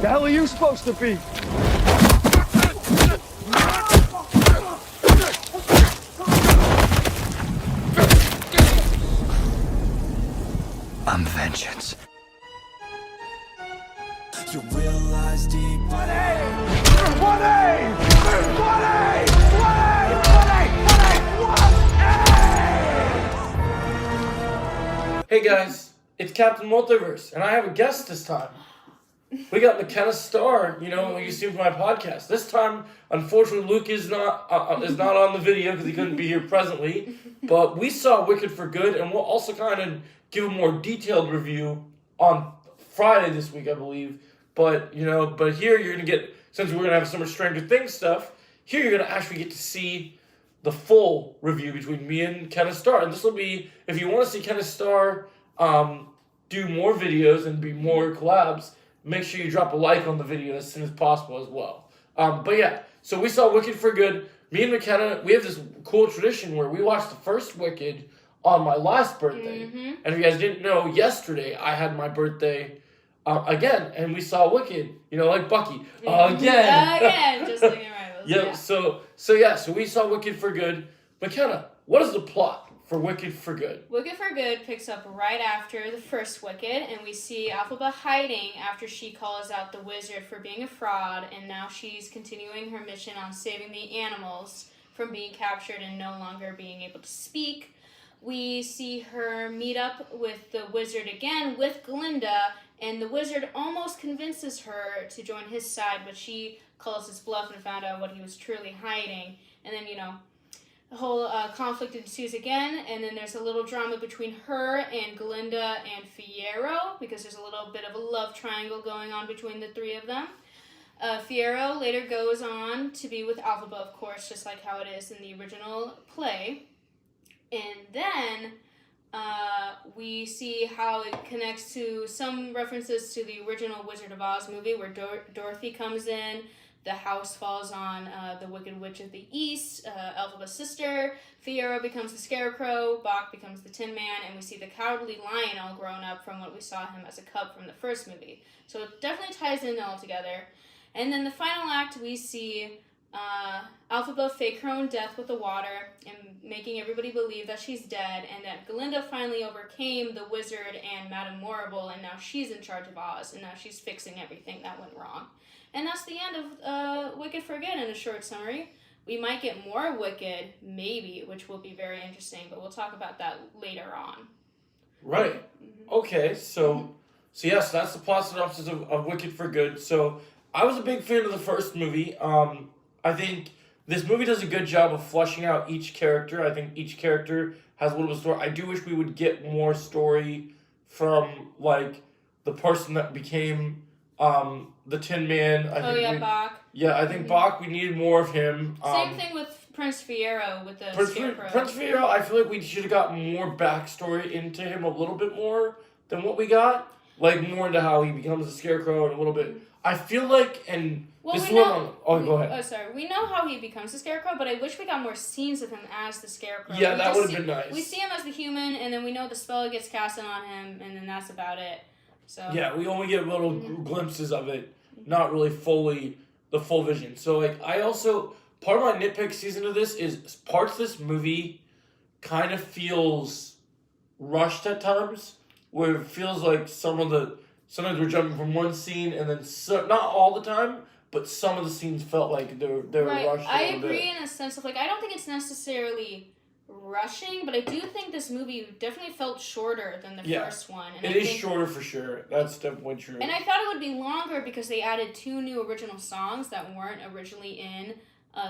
The hell are you supposed to be? I'm vengeance. You realize deep. 1A! Hey guys, it's Captain Multiverse, and I have a guest this time. We got Kenna Star, you see from my podcast. This time, unfortunately, Luke is not on the video because he couldn't be here presently. But we saw Wicked for Good, and we'll also kind of give a more detailed review on Friday this week, I believe. But here you're gonna get, since we're gonna have so much Stranger Things stuff, here you're gonna actually get to see the full review between me and Kenna Star. And this will be, if you want to see Kenna Star do more videos and be more collabs, make sure you drop a like on the video as soon as possible as well. But yeah, so we saw Wicked for Good. Me and McKenna, we have this cool tradition where we watched the first Wicked on my last birthday. Mm-hmm. And if you guys didn't know, yesterday I had my birthday again, and we saw Wicked, like Bucky. Again. Again, just like in Rivals. Yeah, so we saw Wicked for Good. McKenna, what is the plot for Wicked for Good? Wicked for Good picks up right after the first Wicked, and we see Alphaba hiding after she calls out the wizard for being a fraud, and now she's continuing her mission on saving the animals from being captured and no longer being able to speak. We see her meet up with the wizard again with Glinda, and the wizard almost convinces her to join his side, but she calls his bluff and found out what he was truly hiding. And then, the whole conflict ensues again, and then there's a little drama between her and Glinda and Fiyero, because there's a little bit of a love triangle going on between the three of them. Fiyero later goes on to be with Alphaba, of course, just like how it is in the original play. And then we see how it connects to some references to the original Wizard of Oz movie where Dorothy comes in, the house falls on the Wicked Witch of the East, Elphaba's sister, Fiyero becomes the Scarecrow, Bach becomes the Tin Man, and we see the Cowardly Lion all grown up from what we saw him as a cub from the first movie. So it definitely ties in all together. And then the final act, we see Alphaba fake her own death with the water and making everybody believe that she's dead, and that Glinda finally overcame the wizard and Madame Morrible, and now she's in charge of Oz, and now she's fixing everything that went wrong. And that's the end of Wicked for Good in a short summary. We might get more Wicked, maybe, which will be very interesting, but we'll talk about that later on. Right. Mm-hmm. Okay, so yes, that's the plot synopsis of Wicked for Good. So I was a big fan of the first movie. I think this movie does a good job of fleshing out each character. I think each character has a little bit of story. I do wish we would get more story from, the person that became the Tin Man. Bach. Yeah, I think Bach, we needed more of him. Same thing with Prince Fiyero with the Scarecrow. Prince Fiyero, I feel like we should have got more backstory into him a little bit more than what we got. More into how he becomes a Scarecrow and a little bit. I feel like, and well, this go ahead. Oh, sorry. We know how he becomes the Scarecrow, but I wish we got more scenes of him as the Scarecrow. Yeah, that would have been nice. We see him as the human, and then we know the spell gets casted on him, and then that's about it. So yeah, we only get little glimpses of it, not really fully the full vision. So, I also, part of my nitpick season of this is parts of this movie kind of feels rushed at times, where it feels like sometimes we're jumping from one scene, and then not all the time, but some of the scenes felt like they were rushed. I agree in a sense of I don't think it's necessarily rushing, but I do think this movie definitely felt shorter than the first one. And it is shorter for sure. That's definitely true. And I thought it would be longer because they added 2 new original songs that weren't originally in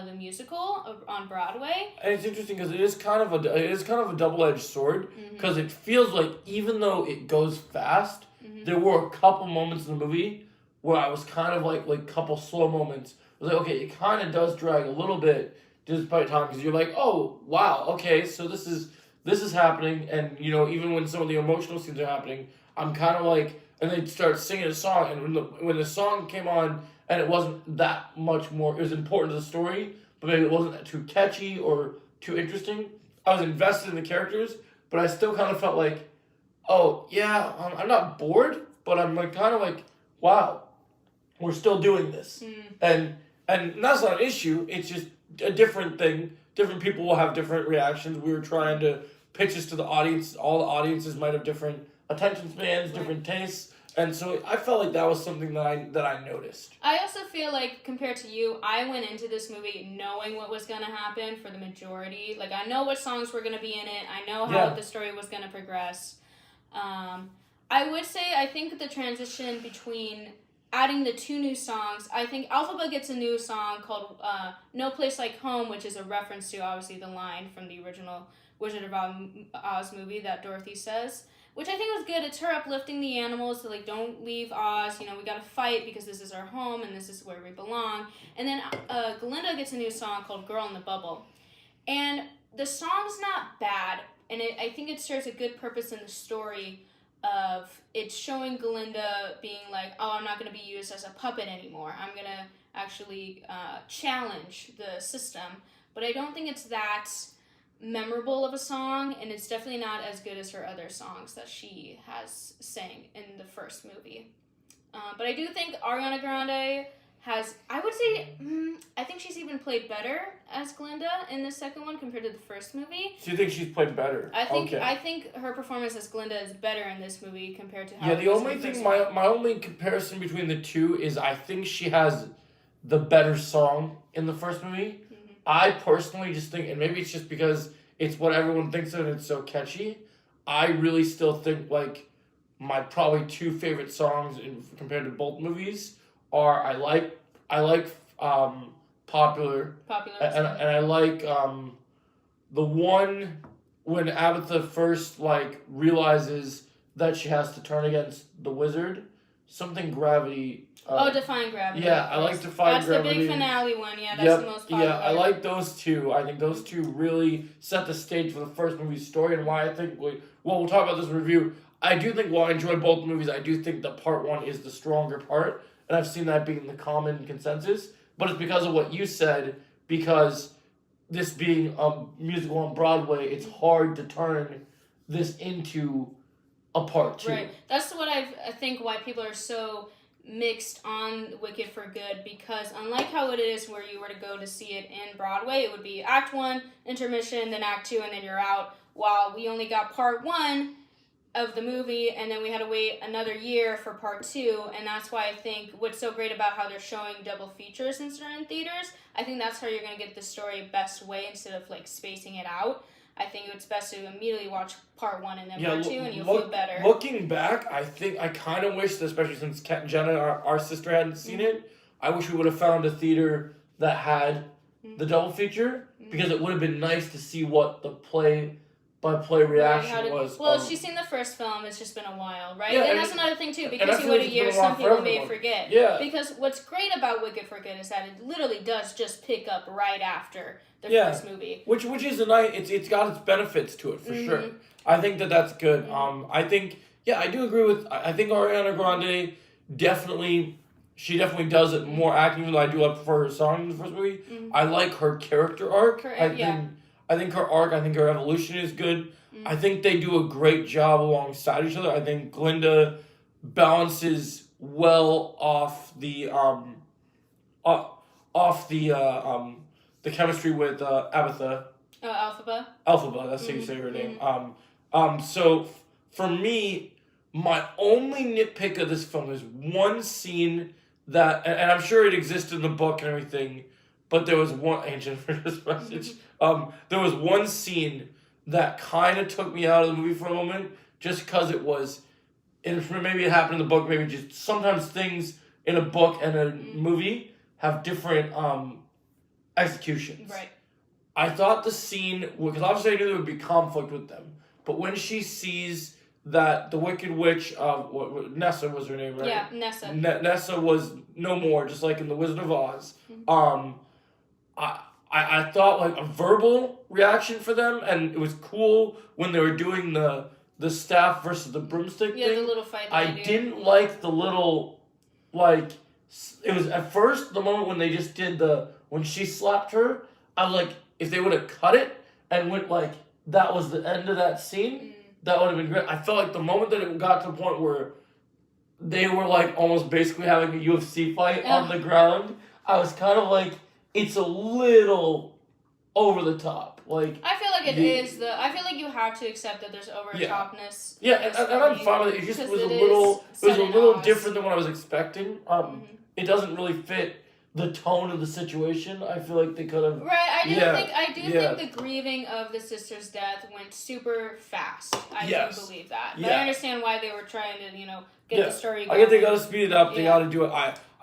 the musical on Broadway. And it's interesting because it is kind of a double-edged sword, because it feels like even though it goes fast, there were a couple moments in the movie where I was kind of like couple slow moments. I was like, okay, it kind of does drag a little bit just by time, because you're like, oh wow, okay, so this is happening, and even when some of the emotional scenes are happening, I'm kind of and they start singing a song, and when the song came on, and it wasn't that much more, it was important to the story, but maybe it wasn't too catchy or too interesting. I was invested in the characters, but I still kind of felt oh yeah, I'm not bored, but I'm kind of wow. we're still doing this. And that's not an issue. It's just a different thing. Different people will have different reactions. We were trying to pitch this to the audience. All the audiences might have different attention spans, different tastes. And so I felt like that was something that I noticed. I also feel like, compared to you, I went into this movie knowing what was going to happen for the majority. Like, I know what songs were going to be in it. I know how the story was going to progress. I would say, I think the transition between adding the 2 new songs, I think Alphaba gets a new song called No Place Like Home, which is a reference to, obviously, the line from the original Wizard of Oz movie that Dorothy says, which I think was good. It's her uplifting the animals to, like, don't leave Oz, you know, we gotta fight because this is our home and this is where we belong. And then Glinda gets a new song called Girl in the Bubble. And the song's not bad, and I think it serves a good purpose in the story of it's showing Glinda being like, oh, I'm not going to be used as a puppet anymore. I'm going to actually challenge the system. But I don't think it's that memorable of a song, and it's definitely not as good as her other songs that she has sang in the first movie. But I do think Ariana Grande has, I would say, I think she's even played better as Glinda in the second one compared to the first movie. So you think she's played better? I think her performance as Glinda is better in this movie compared to how the only thing, my only comparison between the two is I think she has the better song in the first movie. Mm-hmm. I personally just think, and maybe it's just because it's what everyone thinks of and it's so catchy, I really still think, like, my probably 2 favorite songs compared to both movies are I like Popular, and I like the one when Abatha first, like, realizes that she has to turn against the wizard, something Gravity. Defying Gravity. Yeah, I like Defying Gravity. That's the big finale one. Yeah, that's the most popular. Yeah, I like those 2. I think those 2 really set the stage for the first movie's story, and why I think we'll talk about this in review. I do think while I enjoy both movies, I do think that part 1 is the stronger part. And I've seen that being the common consensus. But it's because of what you said, because this being a musical on Broadway, it's hard to turn this into a part 2. Right. That's what I think why people are so mixed on Wicked for Good, because unlike how it is where you were to go to see it in Broadway, it would be Act 1, intermission, then Act 2, and then you're out. While we only got part 1 of the movie, and then we had to wait another year for part 2, and that's why I think what's so great about how they're showing double features in certain theaters, I think that's how you're going to get the story best way instead of, like, spacing it out. I think it's best to immediately watch part 1 and then part 2, and you'll feel better. Looking back, I think I kind of wish, especially since Jenna, our sister, hadn't seen it, I wish we would have found a theater that had the double feature, because it would have been nice to see what the play-by-play reaction was. Well, she's seen the first film. It's just been a while, right? Yeah, and that's another thing, too. Because you wait a year, some people may forget. Yeah. Because what's great about Wicked for Good is that it literally does just pick up right after the first movie. Which is a nice... It's got its benefits to it, for sure. I think that's good. I think... Yeah, I do agree with... I think Ariana Grande definitely... She definitely does it more acting than I do. I prefer her song in the first movie. I like her character arc. I think her arc, I think her evolution is good. I think they do a great job alongside each other. I think Glinda balances well off the chemistry with Abatha. Alphaba. Alphaba, that's how you say her name. So for me, my only nitpick of this film is one scene that, and I'm sure it existed in the book and everything, but there was one ancient for this message. There was one scene that kind of took me out of the movie for a moment, just because it was, and maybe it happened in the book, maybe just sometimes things in a book and a movie have different executions. Right. I thought the scene, because obviously I knew there would be conflict with them, but when she sees that the Wicked Witch, Nessa was her name, right? Yeah, Nessa. Nessa was no more, just like in The Wizard of Oz. I thought, like, a verbal reaction for them, and it was cool when they were doing the staff versus the broomstick thing. Yeah, the little fight. I didn't like the little, like, it was at first the moment when they just did when she slapped her, I was like, if they would have cut it and went, like, that was the end of that scene, that would have been great. I felt like the moment that it got to the point where they were like almost basically having a UFC fight on the ground, I was kind of like, it's a little over the top. Like I feel like it is I feel like you have to accept that there's over topness. Yeah, and I'm fine with it. It just was a little different than what I was expecting. It doesn't really fit the tone of the situation. I feel like they could have. Right, I do think the grieving of the sister's death went super fast. I do believe that. But I understand why they were trying to, get the story going. I guess they gotta speed it up. They gotta do it.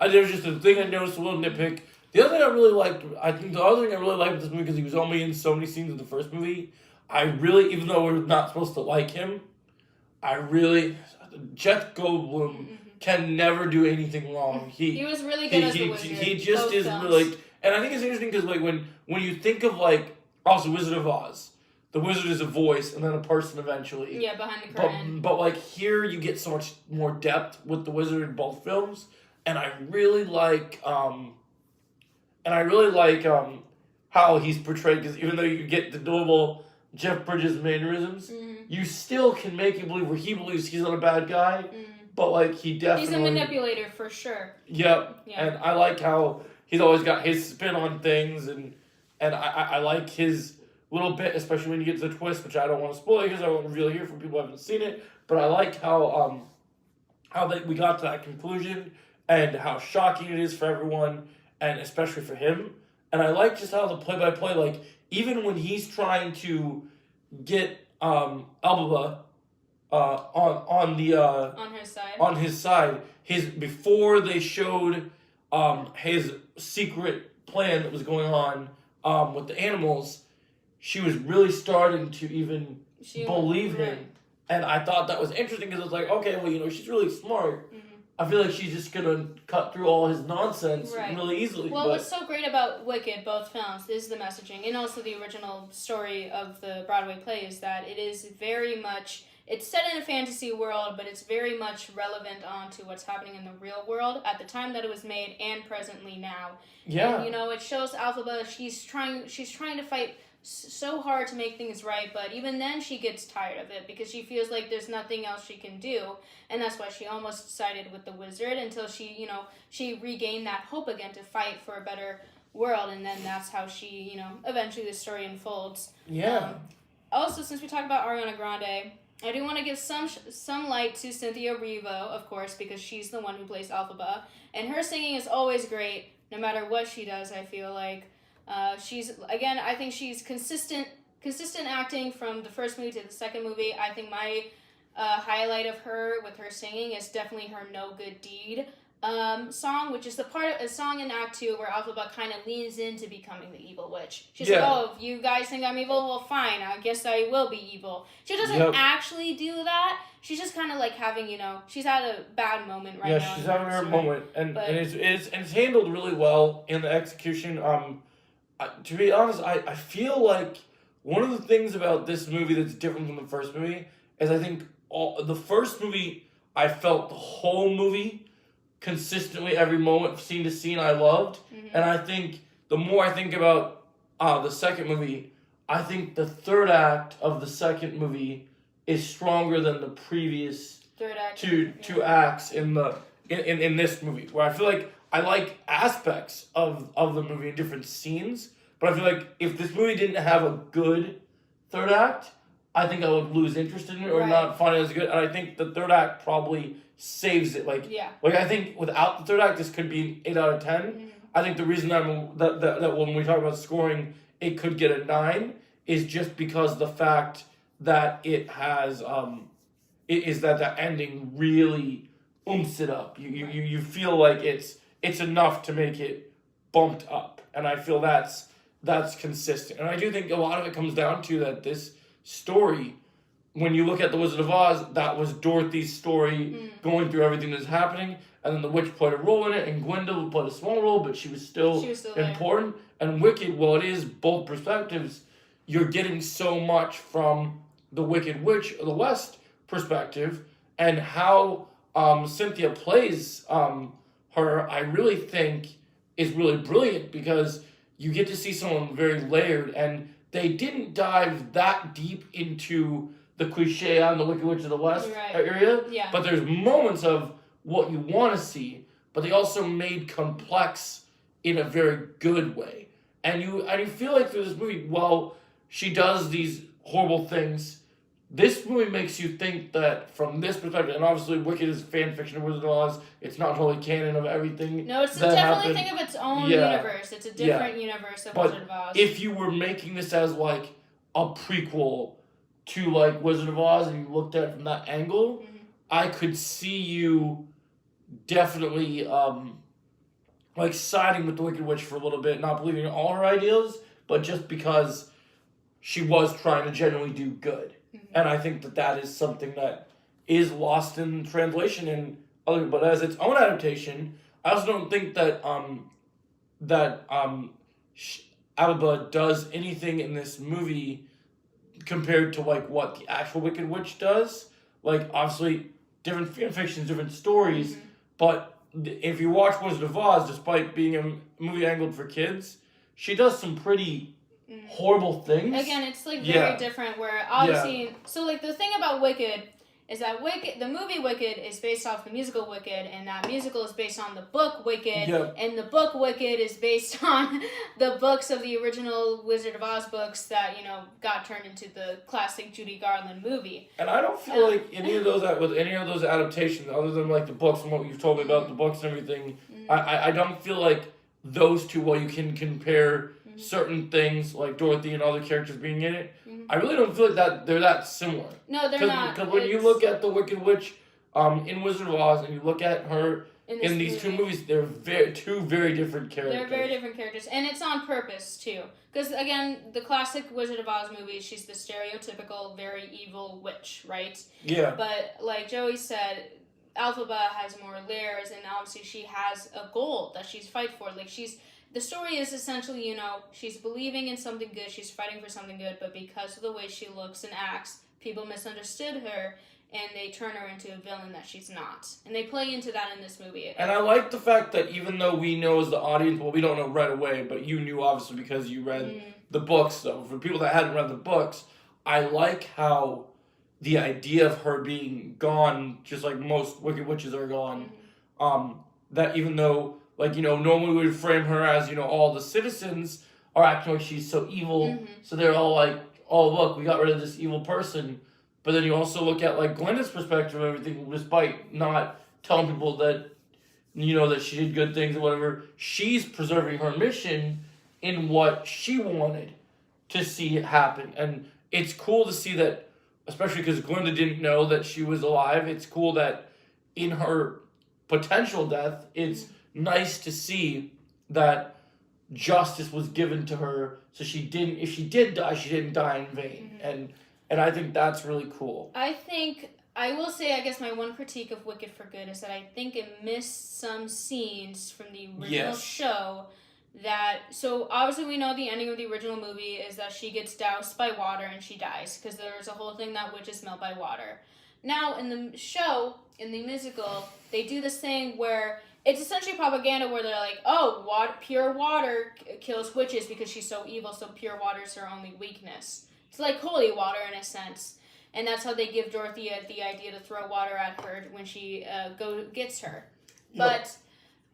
There was just a thing I noticed, a little nitpick. The other thing I really liked, with this movie, because he was only in so many scenes in the first movie, even though we're not supposed to like him, Jeff Goldblum can never do anything wrong. He was really good as the wizard. He just is really, and I think it's interesting because like when you think of like also Wizard of Oz, the wizard is a voice and then a person eventually. Yeah, behind the curtain. But like here you get so much more depth with the wizard in both films, and I really like how he's portrayed, because even though you get the normal Jeff Bridges mannerisms, you still can make you believe where he believes he's not a bad guy, but like he definitely... He's a manipulator for sure. Yep, yeah. And I like how he's always got his spin on things, and I like his little bit, especially when you get to the twist, which I don't want to spoil because I won't reveal here for people who haven't seen it, but I like how we got to that conclusion and how shocking it is for everyone, and especially for him. And I like just how the play-by-play, like, even when he's trying to get Elbaba on his side, before they showed his secret plan that was going on with the animals, she was really starting to even believe him. And I thought that was interesting because it's like, okay, well, she's really smart. I feel like she's just going to cut through all his nonsense really easily. Well, what's so great about Wicked, both films, is the messaging. And also the original story of the Broadway play is that it is very much... It's set in a fantasy world, but it's very much relevant onto what's happening in the real world at the time that it was made and presently now. Yeah. And, it shows Elphaba, she's trying to fight so hard to make things right, but even then she gets tired of it because she feels like there's nothing else she can do, and that's why she almost sided with the wizard until she regained that hope again to fight for a better world, and then that's how she, eventually the story unfolds. Yeah. Also, since we talked about Ariana Grande, I do want to give some light to Cynthia Erivo, of course, because she's the one who plays Elphaba, and her singing is always great, no matter what she does, I feel like. I think she's consistent acting from the first movie to the second movie. I think my highlight of her with her singing is definitely her No Good Deed song, which is a song in Act 2 where Elphaba kind of leans into becoming the evil witch. She's like, oh, if you guys think I'm evil, well, fine, I guess I will be evil. She doesn't actually do that. She's just kind of like having, she's at a bad moment right now. Yeah, she's having her moment, and it's handled really well in the execution. To be honest, I feel like one of the things about this movie that's different from the first movie is I think the first movie, I felt the whole movie consistently, every moment, scene to scene, I loved. And I think the more I think about the second movie, I think the third act of the second movie is stronger than the previous two acts in this movie, where I feel like I like aspects of the movie in different scenes, but I feel like if this movie didn't have a good third act, I think I would lose interest in it or not find it as good. And I think the third act probably saves it. Like I think without the third act, this could be an 8 out of 10. I think the reason that when we talk about scoring, it could get a 9 is just because the fact that it has that ending really oomps it up. You feel like it's enough to make it bumped up, and I feel that's consistent. And I do think a lot of it comes down to that this story, when you look at The Wizard of Oz, that was Dorothy's story going through everything that's happening, and then the witch played a role in it, and Glinda played a small role, but she was still important. There. And Wicked, while it is both perspectives, you're getting so much from the Wicked Witch of the West perspective, and how Cynthia plays her, I really think is really brilliant, because you get to see someone very layered, and they didn't dive that deep into the cliche on the Wicked Witch of the West area, but there's moments of what you want to see, but they also made complex in a very good way. And you feel like through this movie, while she does these horrible things, this movie makes you think that from this perspective, and obviously Wicked is fan fiction of Wizard of Oz, it's not totally canon of everything. No, it's that definitely happened. thing of its own universe. It's a different universe of But Wizard of Oz. if you were making this as like a prequel to like Wizard of Oz and you looked at it from that angle, I could see you definitely like siding with the Wicked Witch for a little bit, not believing in all her ideas, but just because she was trying to genuinely do good. And I think that is something that is lost in translation and other. But as its own adaptation, I also don't think that Alba does anything in this movie compared to like what the actual Wicked Witch does. Like obviously different fan fictions, different stories, but if you watch Wizard of Oz, despite being a movie angled for kids, she does some pretty horrible things. Again, it's like very different. Where obviously, so like the thing about Wicked is that the movie Wicked is based off the musical Wicked, and that musical is based on the book Wicked, and the book Wicked is based on the books of the original Wizard of Oz books that got turned into the classic Judy Garland movie. And I don't feel like any of those with any of those adaptations, other than like the books and what you've told me about the books and everything, I don't feel like those two. While you can compare certain things like Dorothy and other characters being in it, I really don't feel like that they're that similar. No, they're not. Because when you look at the Wicked Witch in Wizard of Oz and you look at her in these two movies, they're two very different characters. They're very different characters, and it's on purpose too. Because again, the classic Wizard of Oz movie, she's the stereotypical very evil witch, right? Yeah. But like Joey said, Alphaba has more layers, and obviously she has a goal that she's fighting for. Like the story is essentially, she's believing in something good, she's fighting for something good, but because of the way she looks and acts, people misunderstood her, and they turn her into a villain that she's not. And they play into that in this movie. And I like the fact that even though we know as the audience, well, we don't know right away, but you knew obviously because you read the books, so for people that hadn't read the books, I like how the idea of her being gone, just like most Wicked Witches are gone, that even though, like, normally we would frame her as, all the citizens are acting like she's so evil, so they're all like, oh, look, we got rid of this evil person. But then you also look at, like, Glenda's perspective of everything, despite not telling people that, that she did good things or whatever, she's preserving her mission in what she wanted to see happen. And it's cool to see that, especially because Glenda didn't know that she was alive, it's cool that in her potential death, it's nice to see that justice was given to her, so if she did die, she didn't die in vain. And I think that's really cool. I will say, I guess my one critique of Wicked for Good is that I think it missed some scenes from the original show so obviously we know the ending of the original movie is that she gets doused by water and she dies, because there's a whole thing that witches melt by water. Now, in the show, in the musical, they do this thing where it's essentially propaganda where they're like, oh, pure water kills witches because she's so evil, so pure water is her only weakness. It's like holy water in a sense. And that's how they give Dorothy the idea to throw water at her when she gets her. But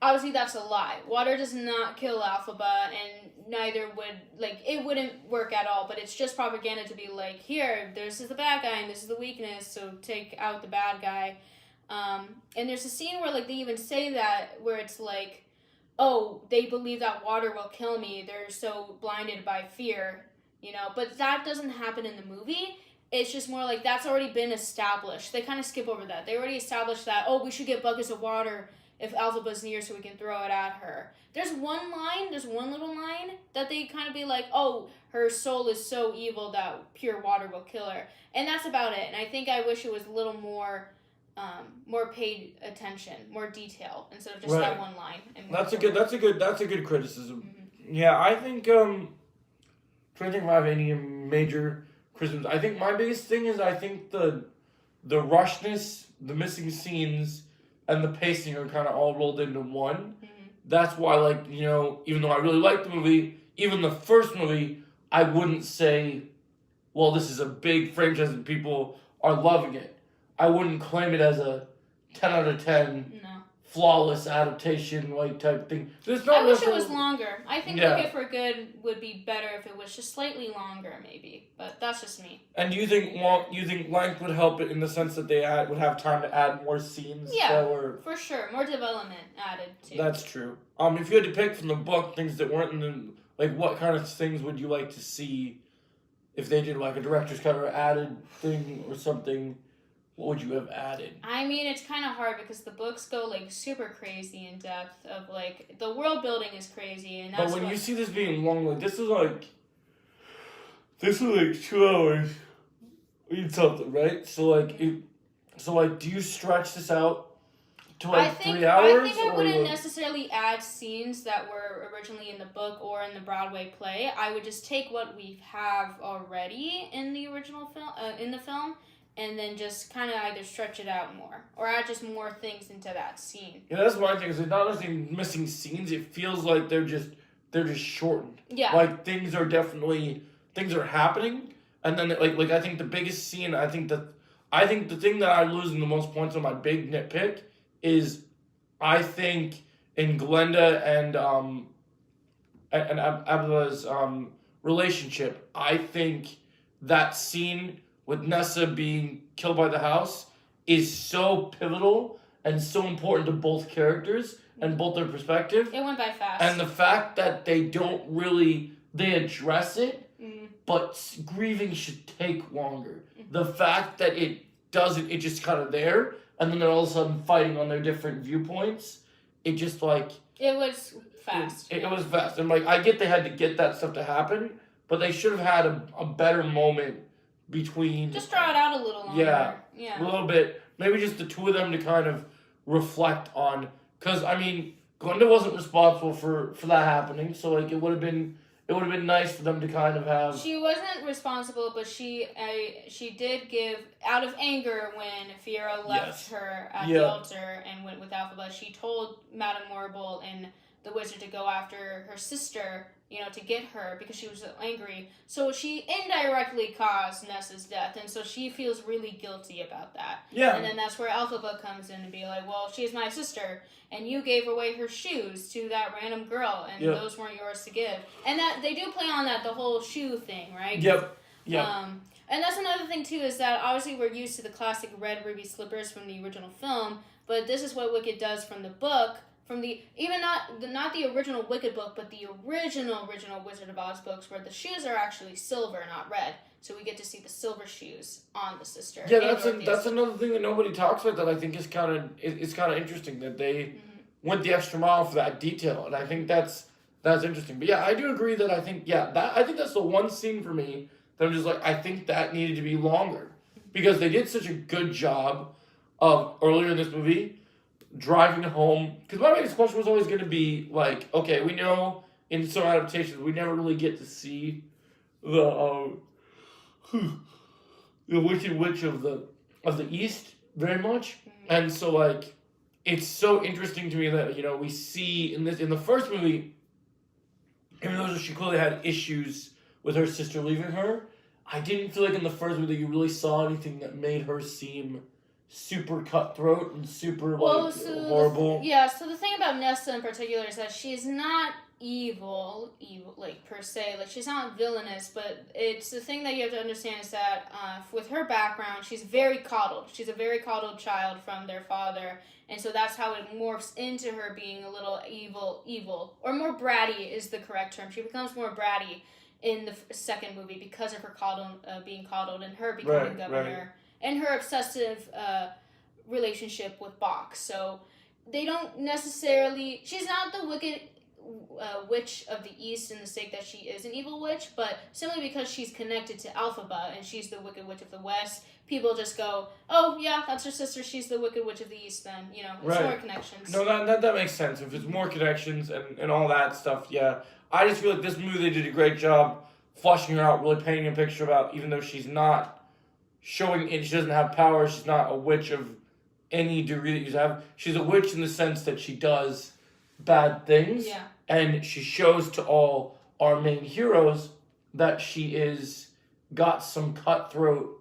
obviously that's a lie. Water does not kill Alphaba, and neither would, it wouldn't work at all. But it's just propaganda to be like, here, this is the bad guy and this is the weakness, so take out the bad guy. And there's a scene where, they even say that, where it's like, oh, they believe that water will kill me. They're so blinded by fear, But that doesn't happen in the movie. It's just more like that's already been established. They kind of skip over that. They already established that, oh, we should get buckets of water if Alphaba's near so we can throw it at her. There's one little line that they kind of be like, oh, her soul is so evil that pure water will kill her. And that's about it. And I think I wish it was a little more paid attention, more detail, instead of just that one line. That's a good criticism. Yeah, I think trying to think if I have any major criticisms. I think my biggest thing is I think the rushness, the missing scenes, and the pacing are kind of all rolled into one. That's why, even though I really like the movie, even the first movie, I wouldn't say, well, this is a big franchise and people are loving it. I wouldn't claim it as a 10 out of 10 No. flawless adaptation like type thing. There's I not wish it was necessarily- longer. I think Yeah. Wicked for Good would be better if it was just slightly longer, maybe. But that's just me. And do you think length would help it in the sense that they would have time to add more scenes? Yeah, that were, for sure. More development added too. That's true. If you had to pick from the book things that weren't in the, like, what kind of things would you like to see if they did like a director's cut or added thing or something? What would you have added? I mean, it's kind of hard because the books go like super crazy in depth of like the world building is crazy, and that's But when what, you see this being long, like this is like 2 hours. Something, right? So like, do you stretch this out to like 3 hours? I think I or wouldn't like- necessarily add scenes that were originally in the book or in the Broadway play. I would just take what we have already in the original film, in the film, and then just kind of either stretch it out more or add just more things into that scene. Yeah, that's my thing. Is it's not necessarily missing scenes. It feels like they're just shortened. Yeah. Like things are happening, and then like I think the biggest scene. I think the thing that I lose in the most points on my big nitpick is, I think in Glenda and Abla's relationship, I think that scene with Nessa being killed by the house is so pivotal and so important to both characters and both their perspective. It went by fast. And the fact that they address it, but grieving should take longer. The fact that it doesn't, it just kind of there, and then they're all of a sudden fighting on their different viewpoints. It just like... It was fast. It was fast. And like, I get they had to get that stuff to happen, but they should have had a better moment between... Just draw it out a little longer. Yeah. A little bit. Maybe just the two of them to kind of reflect on... Because, I mean, Glenda wasn't responsible for that happening, so like, it would have been nice for them to kind of have... She wasn't responsible, but she did give, out of anger when Fiora left her at the altar and went with Alphaba, she told Madame Morrible and the wizard to go after her sister, to get her because she was so angry. So she indirectly caused Nessa's death, and so she feels really guilty about that. Yeah. And then that's where Alphaba comes in and be like, well, she's my sister, and you gave away her shoes to that random girl, and those weren't yours to give. And that they do play on that, the whole shoe thing, right? Yep. And that's another thing, too, is that obviously we're used to the classic red ruby slippers from the original film, but this is what Wicked does from the book, from the, even not the original Wicked book, but the original Wizard of Oz books, where the shoes are actually silver, not red. So we get to see the silver shoes on the sister. Yeah, that's another thing that nobody talks about that I think is kind of interesting, that they went the extra mile for that detail, and I think that's interesting. But yeah, I do agree that I think that's the one scene for me that I'm just like, I think that needed to be longer, because they did such a good job of earlier in this movie driving home. Because my biggest question was always going to be like, okay, we know in some adaptations we never really get to see the Wicked Witch of the East very much, and so like, it's so interesting to me that we see in the first movie, even though she clearly had issues with her sister leaving her, I didn't feel like in the first movie that you really saw anything that made her seem super cutthroat and super horrible. So the thing about Nessa in particular is that she's not evil like per se, like she's not villainous, but it's the thing that you have to understand is that with her background, she's very coddled. She's a very coddled child from their father, and so that's how it morphs into her being a little evil, or more bratty is the correct term. She becomes more bratty in the second movie because of her being coddled and her becoming governor. And her obsessive relationship with Bach. So they don't necessarily... She's not the Wicked Witch of the East in the sake that she is an evil witch, but simply because she's connected to Alphaba and she's the Wicked Witch of the West, people just go, oh, yeah, that's her sister, she's the Wicked Witch of the East then. It's more connections. No, that makes sense. If it's more connections and all that stuff, yeah. I just feel like this movie, they did a great job fleshing her out, really painting a picture about, even though she's not showing it, she doesn't have power, she's not a witch of any degree that you have. She's a witch in the sense that she does bad things. Yeah. And she shows to all our main heroes that she is got some cutthroat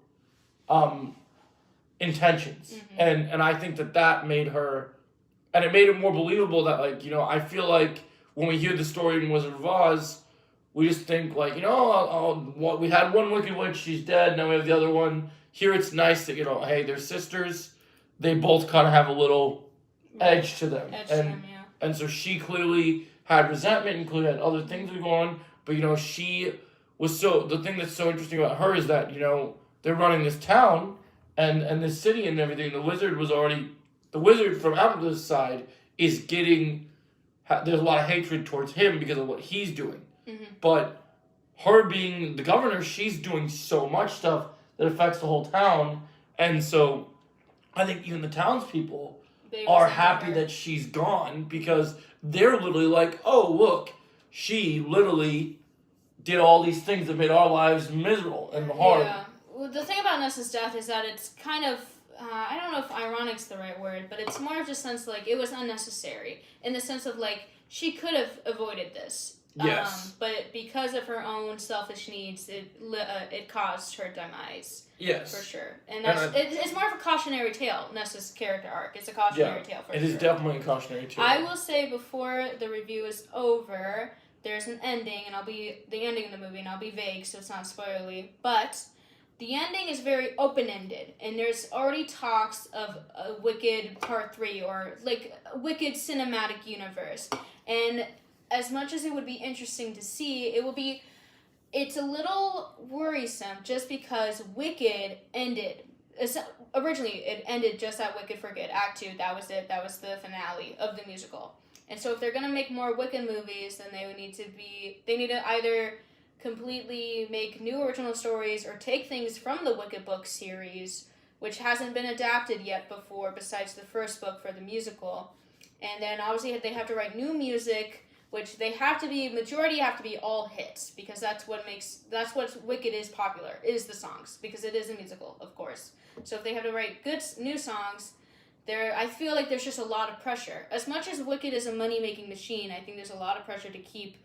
intentions, and I think that made her, and it made it more believable that, like, you know, I feel like when we hear the story in Wizard of Oz, we just think, like, you know, we had one Wicked Witch, she's dead, now we have the other one. Here it's nice that, you know, hey, they're sisters, they both kind of have a little edge to them. And so she clearly had resentment and clearly had other things going on, but, you know, she was the thing that's so interesting about her is that, you know, they're running this town and this city and everything. The wizard from Apple's side is getting, there's a lot of hatred towards him because of what he's doing. But her being the governor, she's doing so much stuff that affects the whole town. And so I think even the townspeople are happy that she's gone because they're literally like, oh, look, she literally did all these things that made our lives miserable and hard. Yeah. Well, the thing about Nessa's death is that it's kind of, I don't know if ironic's the right word, but it's more of just sense like it was unnecessary in the sense of like she could have avoided this. Yes. But because of her own selfish needs, it caused her demise. Yes. For sure. And it's more of a cautionary tale, Nessa's character arc. It's a cautionary tale for sure. It is definitely a cautionary tale. I will say before the review is over, there's an ending, and the ending of the movie, and I'll be vague, so it's not spoilery, but the ending is very open-ended, and there's already talks of a Wicked Part 3, or, like, a Wicked cinematic universe, and as much as it would be interesting to see, it's a little worrisome, just because Wicked ended, originally, it ended just at Wicked for Good, Act 2, that was it, that was the finale of the musical. And so if they're going to make more Wicked movies, then they need to either completely make new original stories or take things from the Wicked book series, which hasn't been adapted yet before, besides the first book for the musical. And then obviously they have to write new music, which majority have to be all hits, because that's what Wicked is popular, is the songs, because it is a musical, of course. So if they have to write good new songs, I feel like there's just a lot of pressure. As much as Wicked is a money-making machine, I think there's a lot of pressure to keep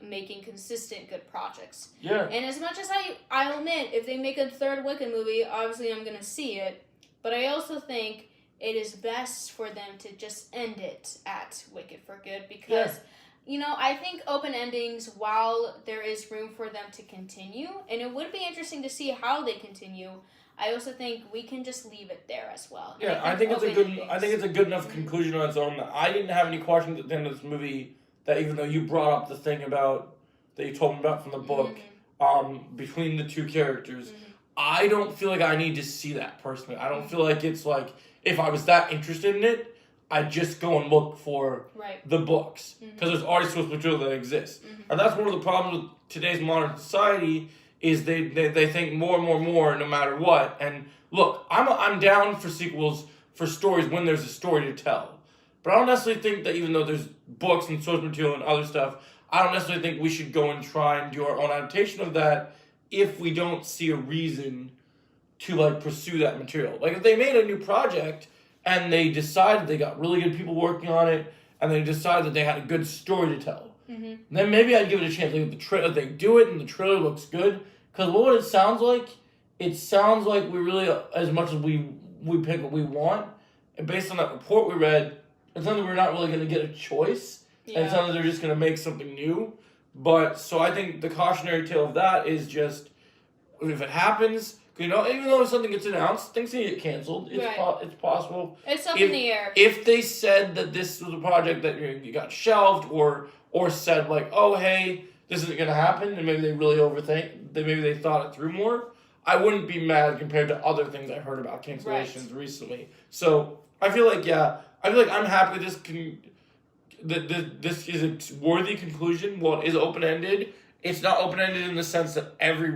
making consistent good projects. Yeah. And as much as I'll admit, if they make a third Wicked movie, obviously I'm going to see it, but I also think it is best for them to just end it at Wicked for Good, because, you know, I think open endings, while there is room for them to continue, and it would be interesting to see how they continue, I also think we can just leave it there as well. Yeah, I think it's a good enough conclusion on its own. I didn't have any questions at the end of this movie, that even though you brought up the thing about that you told me about from the book, between the two characters, I don't feel like I need to see that personally. I don't feel like it's like, if I was that interested in it, I'd just go and look for the books, because there's already source material that exists. And that's one of the problems with today's modern society, is they think more and more no matter what. And look, I'm down for sequels for stories when there's a story to tell. But I don't necessarily think that even though there's books and source material and other stuff, I don't necessarily think we should go and try and do our own adaptation of that if we don't see a reason to, like, pursue that material. Like, if they made a new project and they decided they got really good people working on it and they decided that they had a good story to tell, then maybe I'd give it a chance. Like, if they do it and the trailer looks good, because what it sounds like we really, as much as we pick what we want, and based on that report we read, it sounds like we're not really going to get a choice, and it sounds like they're just going to make something new. But, so I think the cautionary tale of that is just, if it happens, you know, even though something gets announced, things can get canceled. It's possible. It's up in the air. If they said that this was a project that you got shelved, or said, like, oh, hey, this isn't going to happen, and maybe they really maybe they thought it through more, I wouldn't be mad compared to other things I've heard about cancellations recently. So I feel like I'm happy this is a worthy conclusion. Well, it is open-ended. It's not open-ended in the sense that every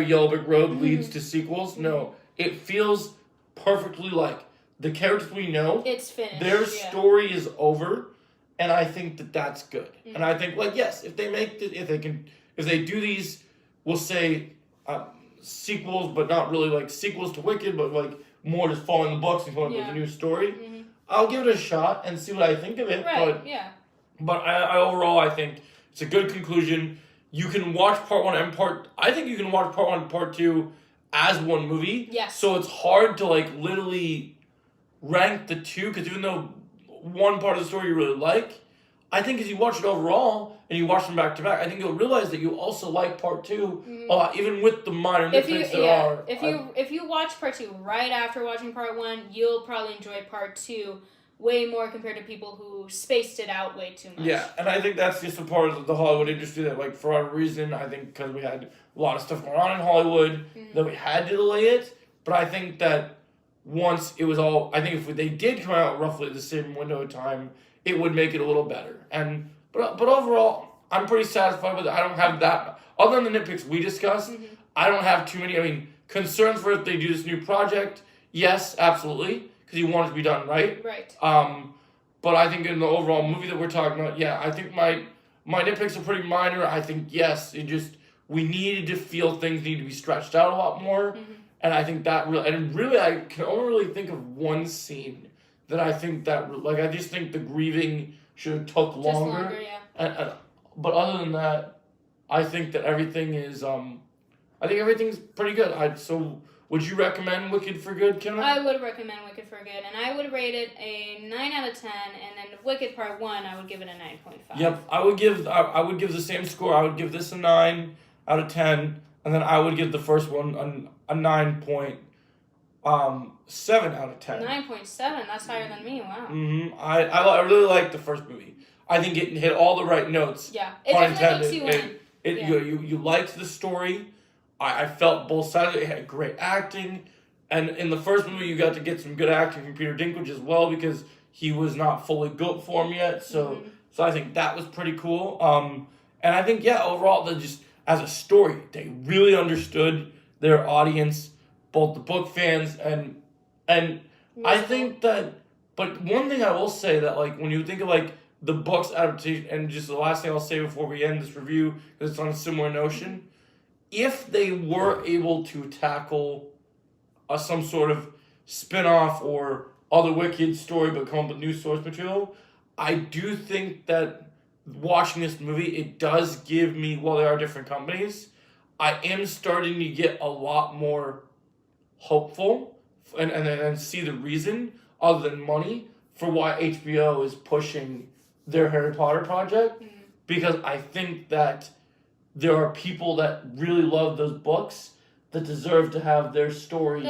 Yellow Brick Road leads to sequels. No, it feels perfectly like the characters we know. It's finished. Their story is over, and I think that that's good. And I think, like, yes, if they do these, we'll say sequels, but not really like sequels to Wicked, but like more just following the books and coming up with a new story. I'll give it a shot and see what I think of it. But I overall, I think it's a good conclusion. You can watch part 1 and I think you can watch part 1 and part 2 as one movie. Yes. So it's hard to like literally rank the two, because even though one part of the story you really like, I think as you watch it overall and you watch them back to back, I think you'll realize that you also like part two a lot, even with the minor nitpicks there are. If you watch part two right after watching part one, you'll probably enjoy part two way more compared to people who spaced it out way too much. Yeah, and I think that's just a part of the Hollywood industry that, like, for whatever reason, I think because we had a lot of stuff going on in Hollywood, that we had to delay it. But I think that once it was all, I think if they did come out roughly the same window of time, it would make it a little better. And but overall, I'm pretty satisfied with it. I don't have that, other than the nitpicks we discussed, I don't have too many, I mean, concerns for if they do this new project. Yes, absolutely. Because you want it to be done right. Right. But I think in the overall movie that we're talking about, yeah, I think my nitpicks are pretty minor. I think, yes, we needed to feel things need to be stretched out a lot more. And I think that really, I can only really think of one scene that I think that, like, I just think the grieving should have took longer. Just longer, yeah. But other than that, I think that everything is, I think everything's pretty good. So would you recommend Wicked for Good, Kenna? I would recommend Wicked for Good, and I would rate it a 9 out of 10, and then Wicked Part 1, I would give it a 9.5. Yep, I would give the same score. I would give this a 9 out of 10, and then I would give the first one a 9.7 out of 10. 9.7, that's higher than me, wow. I really liked the first movie. I think it hit all the right notes. Yeah, it definitely makes you in. You liked the story. I felt both sides. It had great acting, and in the first movie, you got to get some good acting from Peter Dinklage as well, because he was not fully goat form yet. So I think that was pretty cool. And I think overall, just as a story, they really understood their audience, both the book fans and I think that. But one thing I will say that, like, when you think of like the book's adaptation, and just the last thing I'll say before we end this review, because it's on a similar notion. If they were able to tackle some sort of spin-off or other Wicked story but come up with new source material, I do think that watching this movie, it does give me, while there are different companies, I am starting to get a lot more hopeful and see the reason, other than money, for why HBO is pushing their Harry Potter project. Because I think that there are people that really love those books that deserve to have their story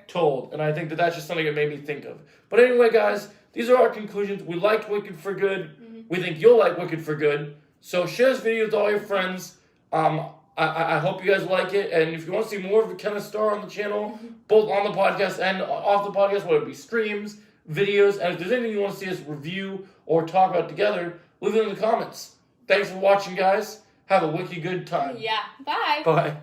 told. And I think that that's just something that made me think of. But anyway, guys, these are our conclusions. We liked Wicked for Good. We think you'll like Wicked for Good. So share this video with all your friends. I hope you guys like it. And if you want to see more of Kenna Star on the channel, both on the podcast and off the podcast, whether it be streams, videos, and if there's anything you want to see us review or talk about together, leave it in the comments. Thanks for watching, guys. Have a wicked good time. Yeah. Bye. Bye.